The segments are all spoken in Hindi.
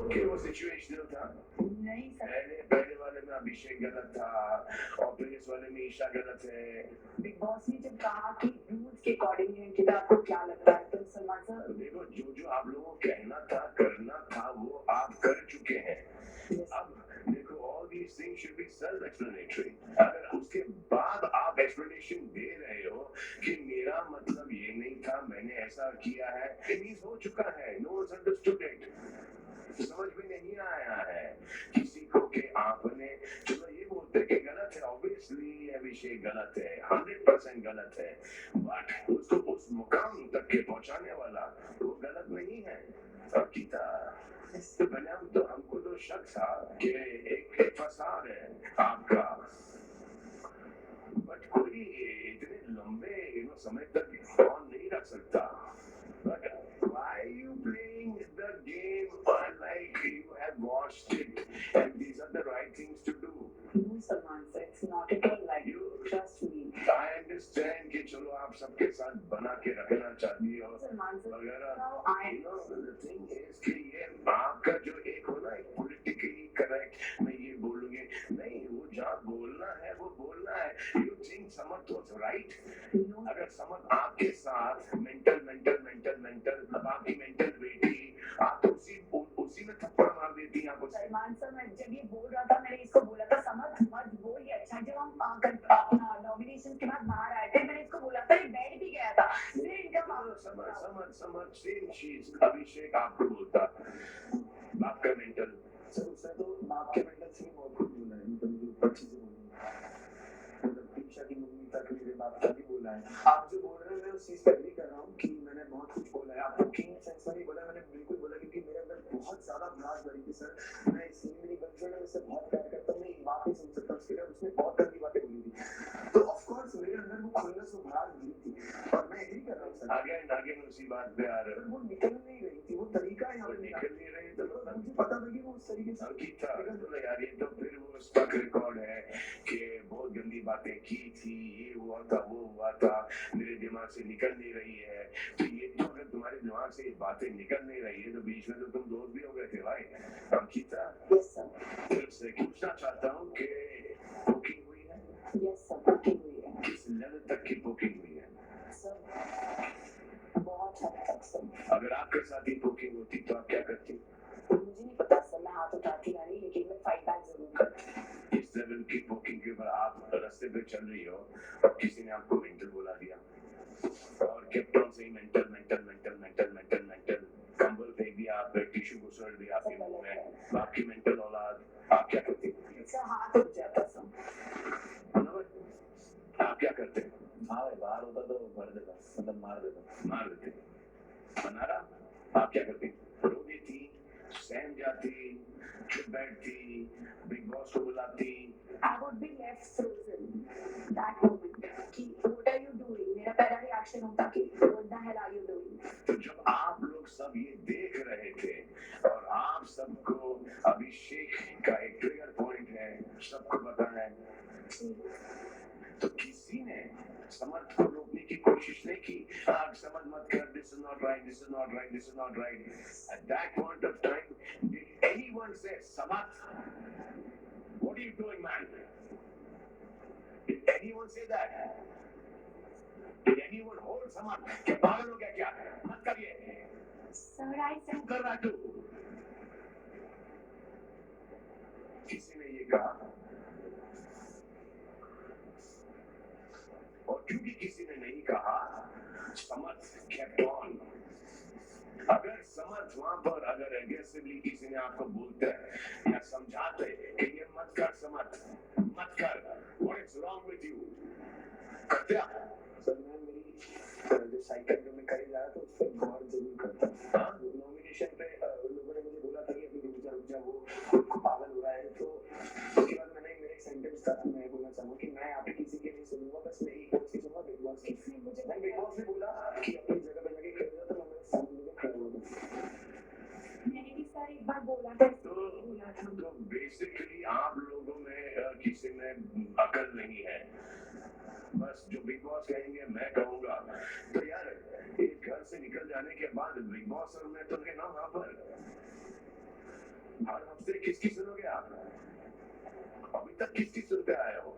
कि वो सिचुएशनल था? नहीं सर। पहले पहले वाले में अभिषेक गलत था और फिर इस वाले में ईशा गलत है। बिग बॉस ने जब कहा कि रूल्स के अकॉर्डिंग है, कि आपको क्या लगता है, तो सलमान सर देखो, जो आप लोगों को कहना था, करना था, वो आप कर चुके हैं। अब देखो, all these things should be self explanatory. अगर उसके बाद आप एक्सप्लेनेशन दे रहे हो कि मेरा मतलब ये नहीं था, मैंने ऐसा किया है, इट मींस हो चुका है, नो वंस अंडरस्टूड इट, समझ में नहीं आया है किसी को कि आपने, चलो ये बोलते कि गलत है, ऑब्वियसली अभिषेक गलत है, 100% गलत है, बट उसको उस मुकाम तक के पहुंचाने वाला वो गलत नहीं है। गीता, तो पहले हमको तो शक था कि एक फसाद है आपका, बट कोई इतने लंबे समय तक ऑन नहीं रख सकता। But why are you playing the game like you have watched it and these are the right things to do? No, Salman sir, it's not at all like you. Trust me. I understand कि चलो आप सबके साथ बना के रखना चाहती हो Salman sir, वगैरह। now I You know, the thing is कि ये आपका जो एक हो ना, एक politically correct, मैं ये बोलूँगी नहीं, वो जहाँ बोलना है वो बोलना है। You think Samarth was right? no. अगर समझ आपके साथ मेंटल अब आपकी मेंटल बेटी, आप तो उसी में थप्पड़ मार देती हैं आपको। सलमान सर, मैं जब ये बोल रहा था, मैंने इसको बोला था समझ मत बोल, ये अच्छा जब हम अपना नॉमिनेशन के बाद बाहर आए थे, मैंने इसको बोला था, ये बैठ भी गया था, फिर इनका समझ सेम चीज अभिषेक आपको बोलता, बाप का मेंटल सर, उसने तो बाप के मेंटल से बहुत कुछ बोला है, मतलब अच्छी से बोली, मतलब प्रीशा की मम्मी तक मेरे बाप का भी बोला है। आप जो बोल रहे हैं मैं उस चीज पर एग्री कर रहा हूँ कि मैंने बहुत कुछ बोला है, आपको किंग सेंस में नहीं बोला, मैंने बिल्कुल बोला क्योंकि मेरे अंदर बहुत ज्यादा भड़ास भरी थी सर। मैं इसलिए मेरी गर्लफ्रेंड है, उससे बहुत प्यार करता हूँ, मैं एक बात नहीं सुन सकता उसके लिए, उसने बहुत गंदी बातें बोली थी, तो ऑफ कोर्स मेरे अंदर वो खुन्नस और भड़ास भरी थी और मैं एग्री कर रहा हूँ सर। आगे उसी बात पे आ रहे हो, वो निकल नहीं रही थी, वो तरीका है, निकल नहीं रही, तो मुझे पता था कि वो उस तरीके से था यार, ये तो फिर वो उसका रिकॉर्ड है कि बहुत गंदी बातें की थी, ये हुआ था, वो हुआ था, मेरे दिमाग से निकल नहीं रही है, तो ये तो अगर तुम्हारे दिमाग से बातें निकल नहीं रही है तो बीच में तो तुम दोस्त भी हो गए थे भाई। अंकिता, तुमसे पूछना चाहता हूँ कि बुकिंग हुई है? यस सर, बुकिंग हुई है। किस लेवल तक की बुकिंग हुई है? सर बहुत हद तक सर। अगर आपके साथ ही बुकिंग होती तो आप क्या करती? मुझे नहीं पता सर, मैं हाथ उठाती नहीं, लेकिन मैं फाइट बैक जरूर करती। इस लेवल की बुकिंग के ऊपर आप रास्ते पे चल रही हो और किसी ने आपको मेंटल बोला दिया और कैप्टन से मेंटल कंबल फेंक दिया, आप टिश्यू घुसड़ दिया आपके मुंह में, आपकी मेंटल औलाद, आप क्या करते? सर हाथ उठ जाता सर। आप क्या करते? हाँ भाई, बाहर होता तो भर देता, मतलब मार देते। बनारा, आप क्या करते? रो देती, सहम जाती, चुप बैठती, बिग बॉस को बुलाती? I would be left frozen that moment कि what are you doing, मेरा पहला रिएक्शन होता कि what the hell are you doing। तो जब आप लोग सब ये देख रहे थे और आप सबको अभिषेक का एक ट्रिगर पॉइंट है, सबको पता है, तो किसी ने समर्थ को रोकने की कोशिश नहीं की? आप समझ मत कर, this is not right, this is not right, this is not right. At that point of time did anyone say Samarth, what are you doing man? Did anyone say that? Did anyone hold Samarth कि पागल हो गया क्या, मत करिए सर, आई क्यों कर रहा तू? किसी ने ये कहा? और क्योंकि किसी ने नहीं कहा, समर्थ kept on। अगर समर्थ वहां पर अगर एग्रेसिवली किसी ने आपको बोलते या समझाते कि ये मत कर समर्थ, मत कर, what is wrong with you, करते आप? सर मैं मेरी जो साइकिल में करी जा रहा था उस पर गौर जरूर करता। हाँ, नॉमिनेशन पे लोगों ने मुझे बोला था कि अभी रुक जा, वो खुद को पागल हो रहा है, तो उसके बाद मैंने मेरे एक सेंटेंस था, मैं बोलना चाहूँगा कि मैं यहाँ पे किसी के नहीं सुनूंगा, बस मैं एक चीज सुनूंगा, बिग बॉस की। बिग बॉस ने बोला कि अपनी जगह पे जाके खड़े हो, तो मैं सामने में खड़ा हुआ। मैंने भी सर एक बार बोला था, तो बेसिकली आप लोगों में किसी में अकल नहीं है, बस जो बिग बॉस कहेंगे मैं कहूंगा। तो यार एक घर से निकल जाने के बाद बिग बॉस और मैं तो ना वहां पर हर हफ्ते किसकी सुनोगे आप? अभी तक किसकी सुनते आए हो?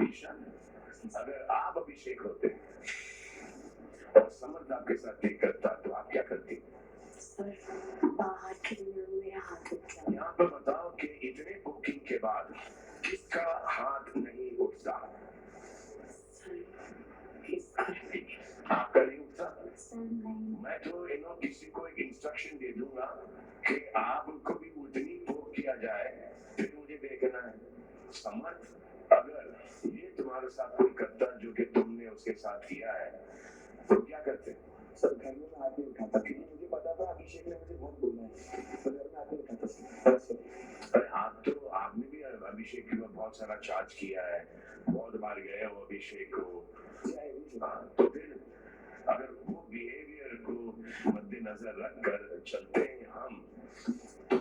ईशान, अगर आप अभिषेक होते और समर्थ आपके साथ नहीं करता तो आप क्या करती? सर बाहर के लिए मेरा हाथ उठ गया। यहाँ पर बताओ कि इतने बुकिंग के बाद किसका हाथ नहीं उठता? आपका नहीं उठता? सर नहीं। मैं तो इन्हों किसी को एक इंस्ट्रक्शन दे दूंगा कि आपको भी उतनी पोक किया जाए, फिर मुझे देखना है। समर्थ अगर ये तुम्हारे साथ कोई करता जो कि तुमने उसके साथ किया है तो क्या करते? सर घर में मैं हाथ नहीं उठाता क्योंकि मुझे पता था अभिषेक ने मुझे बहुत बोला है, तो घर में हाथ नहीं उठाता सर। अरे आप तो आपने भी अभिषेक के ऊपर बहुत सारा चार्ज किया है, बहुत बार गए हो अभिषेक को। हाँ, तो फिर अगर वो बिहेवियर को मद्देनजर रखकर चलते हैं हम, तो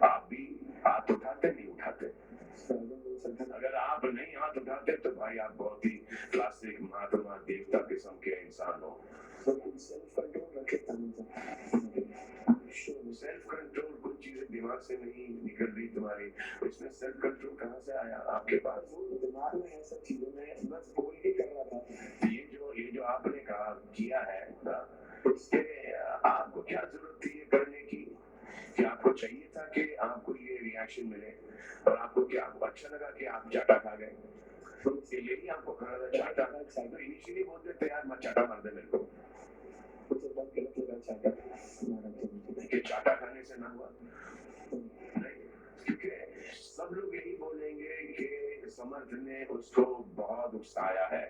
आप भी हाथ उठाते नहीं उठाते? अगर आप नहीं हाथ उठाते तो भाई आप बहुत ही क्लासिक महात्मा देवता किस्म के इंसान हो। सेल्फ कंट्रोल रखे सेल्फ कंट्रोल कुछ चीजें दिमाग से नहीं निकल रही तुम्हारी, इसमें सेल्फ कंट्रोल कहाँ से आया आपके पास? दिमाग में है सब चीजों में, बस बोल के कर रहा था। ये जो आपने कहा किया है ना, इसके आपको क्या जरूरत थी ये करने की? कि आपको चाहिए था कि आपको ये रिएक्शन मिले और आपको क्या अच्छा लगा कि आप चाटा खा गए? यही आपको खाना था चाटा? तो इनिशियली बोलते थे यार मत चाटा मार दे मेरे को, कि चाटा खाने से ना हुआ नहीं, क्योंकि सब लोग यही बोलेंगे कि समर्थ ने उसको बहुत उकसाया है।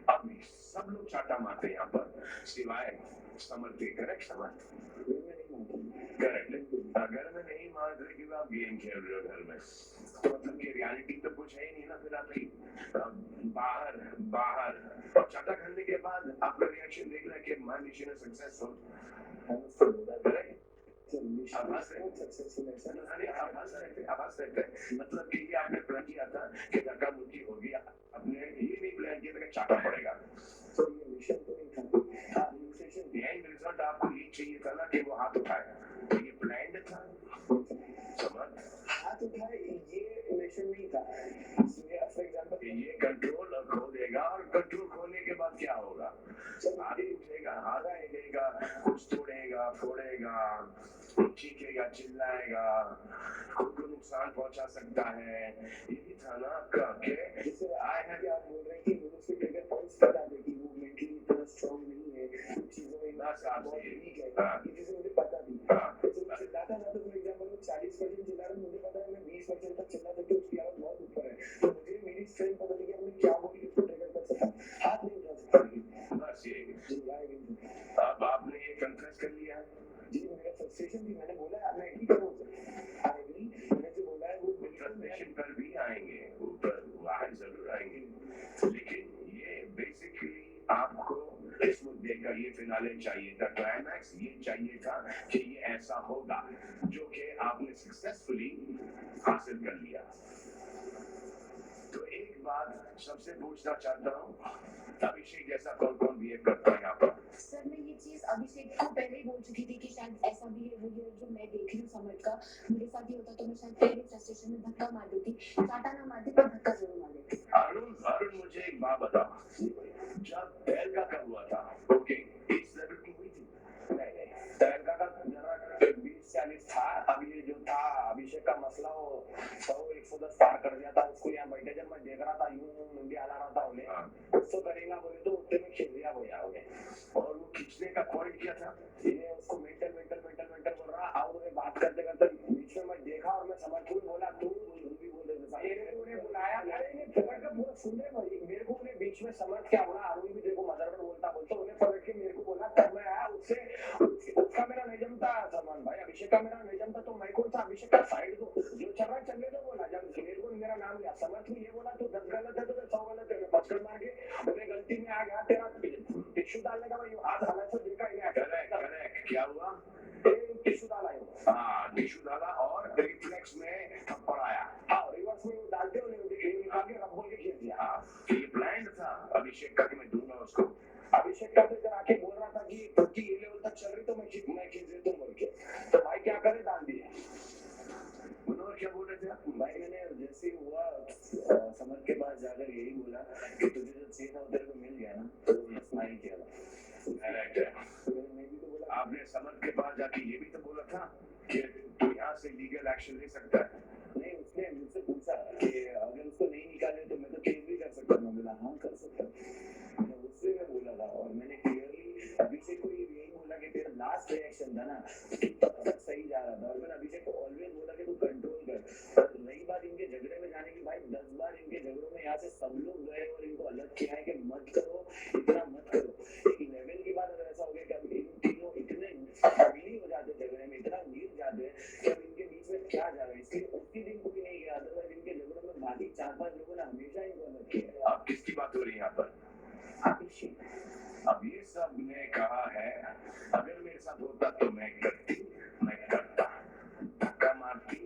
अब सब लोग चाटा मारते हैं यहाँ पर सिवाय समर्थ के। करेक्ट समर्थ? करेक्ट। घर में नहीं मान रहे कि आप गेम खेल रहे हो घर में, तो मतलब की रियलिटी तो कुछ है ही नहीं ना फिर आपकी। बाहर और चाटा खाने के बाद आपका रिएक्शन देख रहे हैं कि मान लीजिए सक्सेसफुल, मतलब कि ये आपने प्लान किया था कि धक्का मुक्की होगी, आपने ये नहीं प्लान किया था कि चाटा पड़ेगा। तो ये मिशन तो नहीं था, एंड रिजल्ट आपको ये चाहिए था ना कि वो हाथ उठाए, तो ये प्लान था। समझ? हाथ उठाए ये मिशन नहीं था। फॉर एग्जांपल ये कंट्रोल खो देगा और कंट्रोल खोने के बाद क्या होगा? आगे उठेगा, हारा हिलेगा, कुछ तोड़ेगा फोड़ेगा, चीखेगा चिल्लाएगा, खुद को नुकसान पहुंचा सकता है। यही था ना आपका कि जैसे आए हैं कि आप बोल रहे हैं कि उसके ट्रिगर पॉइंट्स बता दे कि वो मेंटली इतना स्ट्रांग नहीं है, कुछ चीजों में बहुत वीक है, ये चीजें मुझे पता थी। जैसे मैं चिल्लाता ना तो फॉर एग्जांपल 40% चिल्ला रहा, मुझे पता है मैं 20% तक चिल्ला सकता हूँ, उसकी आवाज बहुत ऊपर है, तो मुझे मेरी स्ट्रेंथ पता थी कि मैं क्या बोली उसको ट्रिगर कर सकता, हाथ नहीं उठा सकता। बस ये जी अब आपने ये कन्फेस कर लिया जी, मेरा फ्रस्ट्रेशन भी मैंने बोला मैं एग्री करूँ सर, आई एग्री, मैंने जो बोला है वो फ्रस्ट्रेशन पर भी आएंगे, ऊपर वहां जरूर आएंगे, लेकिन ये बेसिकली आपको इस मुद्दे का ये फिनाले चाहिए था, क्लाइमैक्स ये चाहिए था कि ये ऐसा होगा जो कि आपने सक्सेसफुली हासिल कर लिया। तो एक बात सबसे पूछना चाहता हूँ, अभिषेक जैसा कौन कौन बिहेव करता है यहाँ पर? सर मैं ये चीज अभिषेक को पहले ही बोल चुकी थी कि शायद ऐसा बिहेवियर जो मैं देख रही हूँ समर्थ का मेरे साथ ही होता तो मैं शायद पहले फ्रस्ट्रेशन में धक्का मार देती, चाटा ना मारती पर धक्का जरूर मार देती। अरुण मुझे एक बात बताओ, जब तहलका का हुआ था, ओके, इस जरूरत हुई थी? नहीं तहलका का जरा 20-40 था, अभी ये जो था अभिषेक का मसला वो 100-110 पार कर दिया था, उसको यहाँ बैठे जब मैं देख रहा था यूं मुंडी हला रहा था उन्हें, कुछ तो करेगा बोले तो उतने में खिल दिया वो यार उन्हें। और वो खींचने का पॉइंट क्या था? ये उसको मेंटल बोल रहा, और उन्हें बात करते करते बीच में मैं देखा और मैं समझ को बोला तू भी बोले उन्हें बुलाया, अरे समझ का पूरा सुन रहे भाई, मेरे को उन्हें बीच में समझ क्या बोला, अरुण भी देखो मदर में बोलता उन्हें पलट के मेरे को बोला, तब मैं आया उससे, उसका मेरा नहीं जमता सलमान भाई, अभिषेक का मेरा नहीं जमता, तो मैं कौन सा अभिषेक का साइड दो, जो चल रहा चलने दो बोला, जब मेरे को मेरा नाम लिया समझ में ये बोला तो 10 गलत है तो 100 गलत है, मैं पकड़ मार के उन्हें गलती में आ गया, तेरा टिश्यू डालने का भाई हाथ हमें से देखा करेक्ट क्या हुआ? टिश्यू डाला हाँ टिश्यू डाला और रिफ्लेक्स में थप्पड़ आया, हाँ रिवर्स में डालते हुए निकाल के रब बोल के खेल दिया। हाँ ये प्लान था अभिषेक का कि मैं दूंगा उसको, अभिषेक का तो जरा के बोल रहा था कि पक्की ये लेवल तक चल रही तो मैं खींच देता हूँ बोल के, तो भाई क्या करे, डाल दिए। मनोहर क्या बोल रहे थे आप? भाई मैंने जैसे ही हुआ समझ के पास जाकर यही बोला कि तुझे जो चाहिए था वो तेरे को मिल गया ना, तो स्माइल किया था। Correct है। तो मैं भी तो बोला, आपने समझ के पास जाके ये भी तो बोला था कि तू यहाँ से लीगल एक्शन ले सकता है। नहीं उसने मुझसे पूछा कि अगर उसको नहीं निकाले तो मैं तो केस भी कर सकता हूँ। मैं बोला हाँ कर सकता हूँ, मैंने उससे मैं बोला था। और मैंने क्लियरली अभिषेक को ये यही बोला कि तेरा लास्ट रिएक्शन था ना कि तब तक सही जा रहा था, और मैंने अभिषेक को ऑलवेज बोला कि तू कंट्रोल कर। पर रही बात इनके झगड़े में जाने की, भाई 10 बार इनके झगड़ों में यहाँ से सब लोग गए और इनको अलग किया है कि मत करो, इतना मत करो। एक लेवल के बाद अगर ऐसा हो गया कि अब इन तीनों इतने अगली हो जाते झगड़े में, इतना गिर जाते हैं कि अब इनके बीच में क्या जा रहा है। इसलिए उसी दिन कोई नहीं गया, अदरवाइज इनके झगड़ों में बाकी 4-5 लोगों ने हमेशा इनको अलग किया। अब किसकी बात हो रही है यहाँ पर? अभिषेक अब ये सब ने कहा है अगर मेरे साथ होता तो मैं करती, मैं करता, धक्का मारती,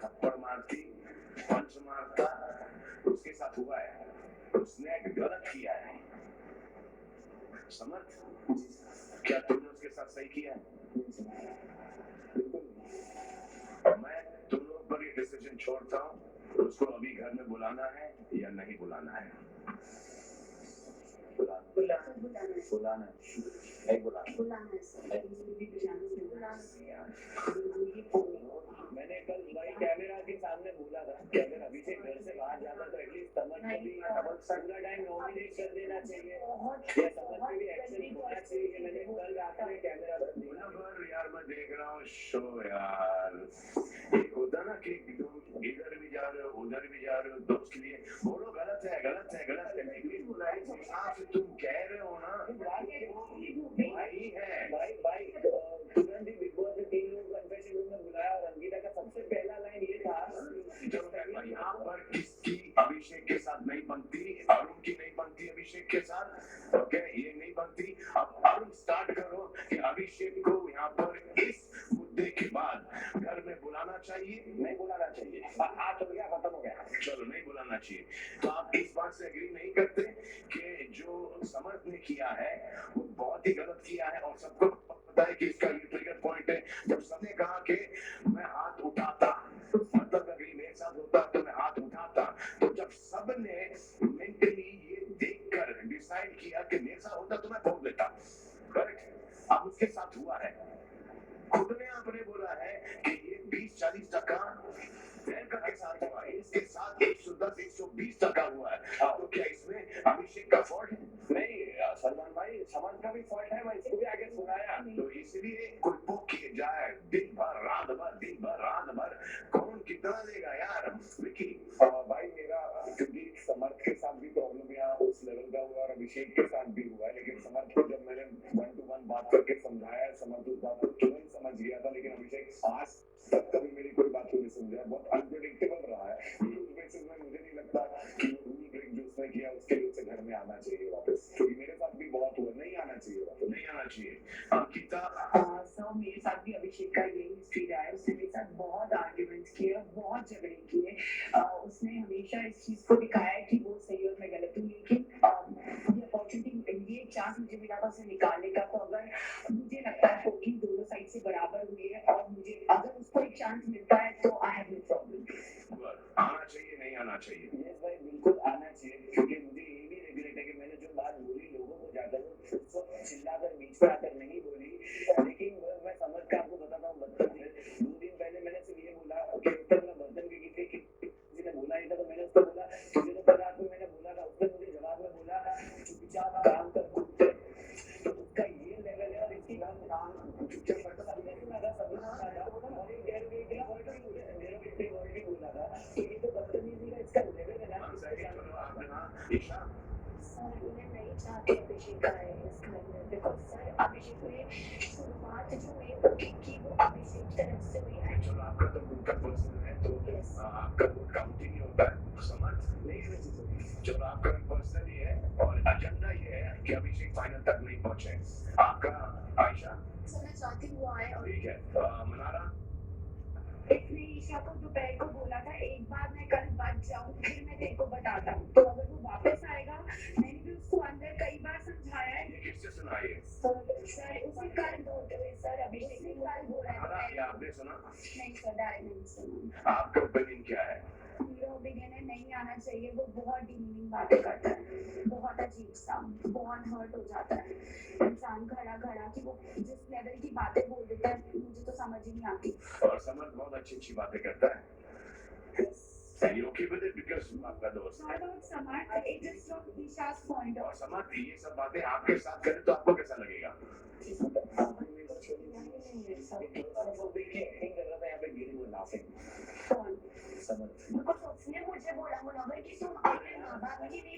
थप्पड़ मारती, पंच मारता। उसके साथ हुआ है, उसने गलत किया है। समझ, क्या तुमने उसके साथ सही किया है? बिल्कुल और मैं तुम लोगों पर ये डिसीजन छोड़ता हूँ, उसको अभी घर में बुलाना है या नहीं बुलाना है? बुलाना मैंने कल भाई कैमरा के सामने बोला था कि अगर अभिषेक घर से बाहर जाता तो एटलीस्ट समझ को भी पूरा टाइम नॉमिनेट कर देना चाहिए, या समझ पे भी एक्शन होना चाहिए। कि मैंने कल रात में कैमरा बंद किया। यार मैं देख रहा हूँ शो यार, एक होता ना कि तुम इधर भी जा रहे हो उधर भी जा रहे हो, तो उसके लिए बोलो गलत है गलत है गलत है, लेकिन बुलाई हिसाब से तुम कह रहे हो ना भाई है। भाई तुरंत ही बिग बॉस ने 3 लोगों को कन्फेशन रूम में बुलाया और अंकिता का सबसे पहला लाइन ये था, जब यहाँ पर किसकी अभिषेक के साथ नहीं बनती, अरुण की नहीं बनती अभिषेक के साथ, ओके ये नहीं बनती। अब अरुण स्टार्ट करो कि अभिषेक को यहाँ पर इस मुद्दे के बाद घर में बुलाना चाहिए, नहीं बुलाना चाहिए। आज हो गया, खत्म हो गया, चलो नहीं बुलाना चाहिए। तो आप इस बात से एग्री नहीं करते कि जो समझ ने किया है वो बहुत ही गलत किया है, और सबको पता है कि इसका ये ट्रिगर पॉइंट है जब सबने कहा कि मैं हाथ उठाता, मतलब अगर मेरे साथ होता तो मैं हाथ उठाता। तो जब सबने मेंटली ये देखकर डिसाइड किया कि मेरे साथ होता तो मैं भोग देता, करेक्ट। अब उसके साथ हुआ है, खुद ने आपने बोला है कि ये 20-40% प्रियंका के साथ हुआ है, इसके साथ 110-120% हुआ है। तो क्या इसमें अभिषेक का फॉल्ट है? नहीं सलमान भाई समझ का भी फॉल्ट है, मैं इसको भी आगे सुनाया। तो इसलिए कोई बुक किए जाए दिन भर रात भर, कौन कितना देगा यार विकी? भाई मेरा क्योंकि समर्थ के साथ भी प्रॉब्लम यहाँ उस लेवल का हुआ और अभिषेक के साथ भी हुआ है, लेकिन समर्थ को जब मैंने 1 to 1 बात करके समझाया, समर्थ उस बात को तुरंत समझ गया था। लेकिन अभिषेक आज तक कभी मेरी कोई बात को नहीं समझा, बहुत अनप्रेडिक्टेबल रहा है। उस बेसिस में मुझे नहीं लगता कि रूल ब्रेक जो उसने किया उसके लिए उसे घर में आना चाहिए वापस, क्योंकि मेरे साथ भी बहुत हुआ, नहीं आना चाहिए वापस, नहीं आना चाहिए। अंकिता सर मेरे साथ भी अभिषेक का यही हिस्ट्री रहा है। उसने मेरे साथ बहुत आर्ग्यूमेंट्स किए, बहुत झगड़े किए। उसने हमेशा इस चीज को दिखाया है कि वो सही और मैं गलत हूँ, लेकिन ये अपॉर्चुनिटी, ये चांस मुझे मिला था उसे निकालने का। तो अगर मुझे लगता है कि दोनों साइड से बराबर हुए हैं और मुझे अगर उसको एक चांस मिलता है तो आई हैव नो प्रॉब्लम। आना चाहिए नहीं आना चाहिए? यस भाई बिल्कुल आना चाहिए, क्योंकि मुझे ये भी रिग्रेट है कि मैंने जो बात बोली लोगों को जाकर उस वक्त चिल्लाकर बीच में आकर नहीं बोली। लेकिन मैं समझ कर आपको बताता हूँ, बर्तन 2 दिन पहले मैंने सिर्फ ये बोला कि उत्तर में बर्तन की किसी ने बोला ही था, तो मैंने उसको बोला तुझे तो कल रात में मैंने बोला था। उसने मुझे जवाब में बोला चुपचाप काम कर कुत्ते। तो उसका ये लेवल है और इसकी काम चुपचाप करता था। मैंने लगा सब और एक डेढ़ मिनट के लिए वर्ड भी बोला था। तो ये तो बदतमीजी का इसका लेवल है ना। ईशा सर उन्हें नहीं चाहते अभिषेक आए इस घर में, बिकॉज सर अभिषेक ने शुरुआत जो है वो की वो अभिषेक तरफ से हुई है। चलो आपका तो उनका पर्सनल है, तो आपका वोट काउंटिंग नहीं होता है, समझ नहीं है। चलो आपका पर्सनल ही है और एजेंडा ये है कि अभिषेक फाइनल तक नहीं पहुंचे। आपका आयशा सर मैं चाहती हूँ वो आए। और ठीक है, मनारा इसने ईशा को दोपहर को बोला था एक बार मैं कल बच जाऊँ फिर मैं तेरे को बताता हूँ। तो अगर वो वापस आएगा, मैंने भी उसको अंदर कई बार समझाया है। ये किससे सुनाइए? सर उसे कल बोलते हुए सर अभिषेक ने कल बोला सुना है या आपने सुना? नहीं सर डायरेक्ट नहीं सुना आपका ओपिनियन क्या है? हीरो ओपिनियन है नहीं आना चाहिए वो बहुत डिमीनिंग बातें करता है बहुत अजीब सा बहुत हर्ट हो जाता है इंसान खड़ा खड़ा कि वो जिस लेवल की बातें बोल देता है मुझे तो समझ ही नहीं आती और समर बहुत अच्छी अच्छी बातें करता है। And you okay with it because आपका दोस्त है। Not about Samar, it is from Isha's point of और समर ये सब बातें आपके साथ करें तो आपको कैसा लगेगा? कौन बिकॉज उसने मुझे बोला मुनव्वर कि तुम अपने माँ बाप की भी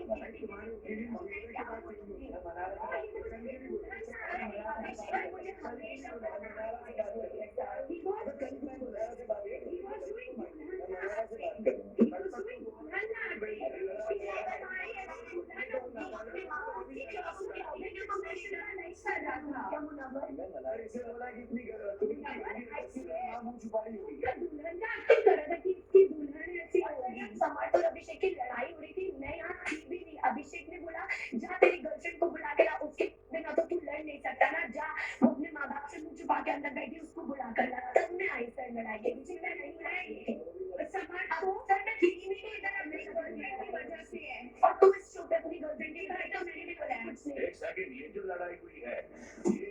अभिषेक की लड़ाई हो रही थी मैं यहाँ थी भी नहीं अभिषेक ने बोला जा तेरी गर्लफ्रेंड को बुला के ला उसके बिना तो तू लड़ नहीं सकता ना जा वो अपने माँ बाप से मुंह छुपा के अंदर बैठी उसको बुला कर ला तब मैं आई सर लड़ाई के पीछे मैं नहीं आई समाज को सर मैं थी नहीं इधर अपनी गर्लफ्रेंड की वजह से है और तू इस शो पे अपनी गर्लफ्रेंड की लड़ाई तो मैंने भी बोला कुछ नहीं एक सेकंड ये जो लड़ाई हुई है ये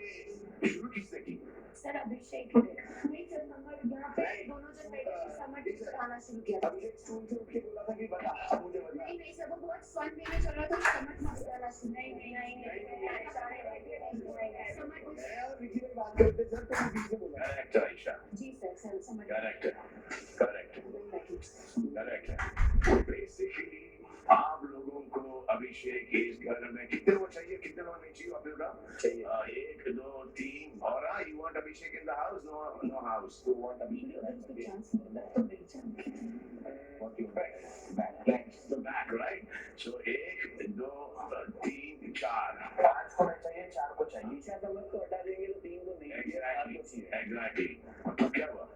शुरू किसने की? सर अभिषेक नहीं सर समर यहाँ पे दोनों जन बैठे थे समर ने बताना शुरू किया अभिषेक स्टूल से उठ के बोला था कि बता अब मुझे बता नहीं नहीं सर वो बहुत फन वे में चल रहा था समझ मत बताना शुरू नहीं समझ मैं और विकी में बात करते सर तो बीच में बोला करेक्ट आयशा, जी सर समझ करेक्ट करेक्ट करेक्ट। बेसिकली आप लोगों को अभिषेक इस घर में कितने लोग चाहिए कितने लोग नहीं चाहिए अब्दुल्ला? चाहिए 1 2 3 और you want Abhishek in the house? No house. तो want Abhishek what you back the back right? So 1 2 3 4 5 को चाहिए 4 को चाहिए ईशा समझ को हटा देंगे तो 3 को नहीं एग्जैक्टली तो क्या हुआ?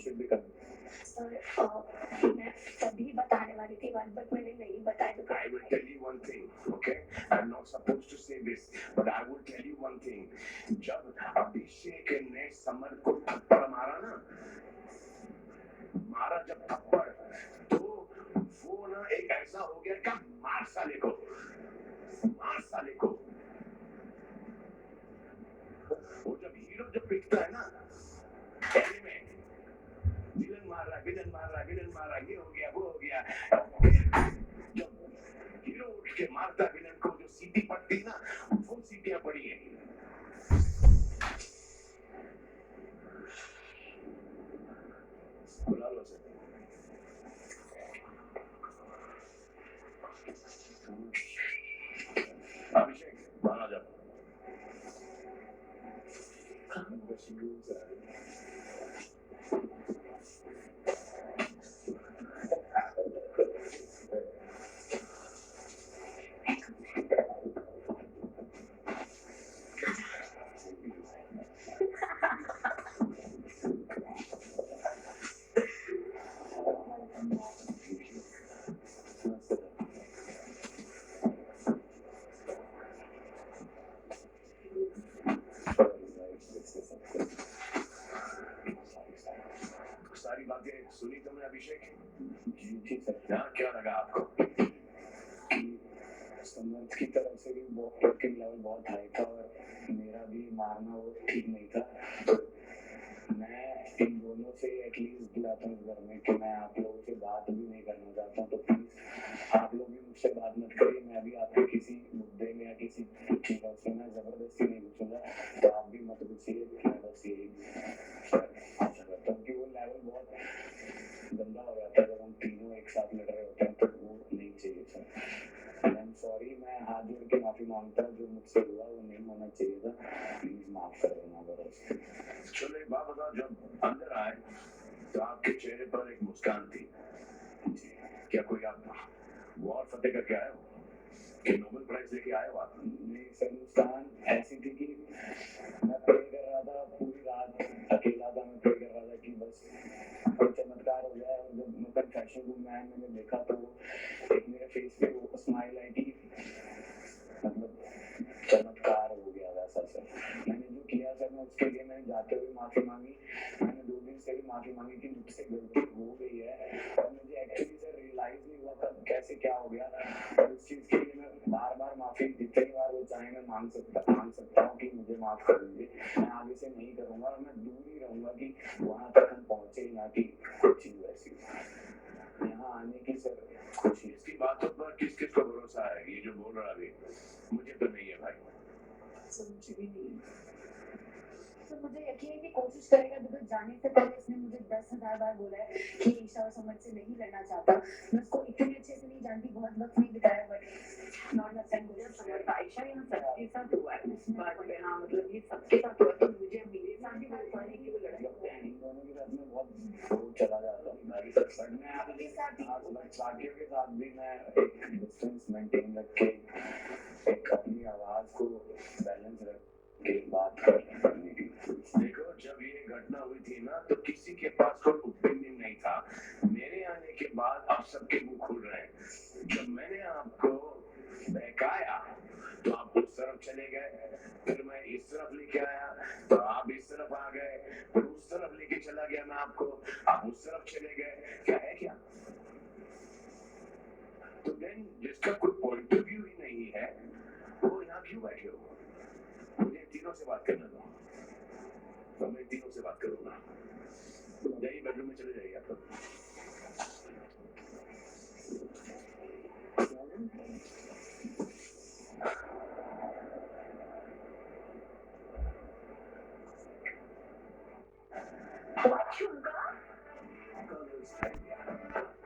should be coming मैं तभी बताने वाली थी बात बट मैंने नहीं बताया तो I will tell you one thing, okay? I'm not supposed to say this, but I will tell you one thing. जब अभिषेक ने समर को थप्पड़ मारा ना, मारा जब थप्पड़, तो वो ना एक ऐसा हो गया कि मार साले को, वो जब हीरो जब पिटता है ना, पहले में विलन मार रहा ये हो गया वो हो गया, जब हीरो उठ के मारता विलन को जो सीटी पड़ती ना वो सीटियां पड़ी है। बुला लो सर। अभिषेक बाहर आ जाओ। सारी बातें सुनी तुमने अभिषेक? जी सर क्या लगा आपको? समर्थ की तरफ से भी वर्किंग लेवल बहुत हाई था और मेरा भी मारना वो ठीक नहीं था तो मैं इन दोनों से एटलीस्ट बुलाता हूँ घर में कि मैं आप लोगों से बात भी नहीं करना चाहता हूँ तो प्लीज आप लोग भी मुझसे बात मत करिए मैं भी आपके किसी मुद्दे में या किसी चीज में मैं जबरदस्ती नहीं घुसूंगा तो आप भी मत घुसिए मैं बस यही आशा करता हूँ कि वो लेवल बहुत गंदा हो जाता है जब हम तीनों एक साथ लड़ रहे होते हैं तो वो नहीं चाहिए सर आई एम सॉरी मैं हाथ जोड़ के माफी मांगता हूँ जो मुझसे हुआ वो नहीं होना चाहिए था प्लीज माफ कर देना बस। चलो एक बात बताओ, जब अंदर आए तो आपके चेहरे पर एक मुस्कान थी, क्या कोई आप वॉर फतेह करके आए हो कि नोबेल प्राइज लेके आए हो आप? नहीं सर मुस्कान ऐसी थी कि मैं प्रे कर रहा था पूरी रात अकेला था मैं प्रे कर रहा था कि बस कोई चमत्कार हो जाए और जब मैं कन्फेशन रूम में आया मैंने देखा तो एक मेरे फेस पे वो स्माइल आई थी मतलब चमत्कार हो गया वैसा सर। मैंने जो किया सर मैं उसके लिए मैंने जाते हुए माफी मांगी, मैंने 2 दिन से भी माफी मांगी कि मुझसे गलती हो गई है और मुझे एक्चुअली सर रियलाइज नहीं हुआ कब कैसे क्या हो गया, और उस चीज के लिए मैं बार बार माफी जितनी बार वो चाहे मैं मांग सकता हूँ कि मुझे माफ कर दीजिए। मैं आगे से नहीं करूंगा और मैं दूर ही रहूंगा कि वहां तक हम पहुंचे ही ना कि कुछ चीज वैसी यहाँ आने की सर खुशी। इसकी बातों पर किस किस को भरोसा है? ये जो बोल रहा अभी मुझे तो नहीं है भाई। सर मुझे भी नहीं तो मुझे यकीन है कि कोशिश करेगा, बिकॉज जाने से पहले इसने मुझे 10,000 बार बोला है कि ईशा और समझ से नहीं लड़ना चाहता। मैं उसको इतने अच्छे से नहीं जानती, बहुत वक्त नहीं बिताया, बट नॉट नथिंग मुझे समझ आयशा यहाँ सबके साथ हुआ है बात में। हाँ मतलब ये सबके साथ हुआ, तो मुझे मेरे साथ भी बहुत फनी कि वो लड़के होते हैं। इन दोनों के साथ में बहुत वो चला जाता हूँ बाकी सब पर मैं आपके साथ ही बाकियों के साथ भी मैं एक डिस्टेंस मेंटेन रख के एक अपनी आवाज को बैलेंस रख के बात करने की। देखो जब ये घटना हुई थी ना तो किसी के पास कोई ओपिनियन नहीं था। मेरे आने के बाद आप सबके मुंह खुल रहे हैं। जब मैंने आपको बहकाया तो आप उस तरफ चले गए, फिर मैं इस तरफ लेके आया तो आप इस तरफ आ गए, फिर उस तरफ लेके चला गया मैं आपको, आप उस तरफ चले गए। क्या है क्या? तो देन जिसका कुछ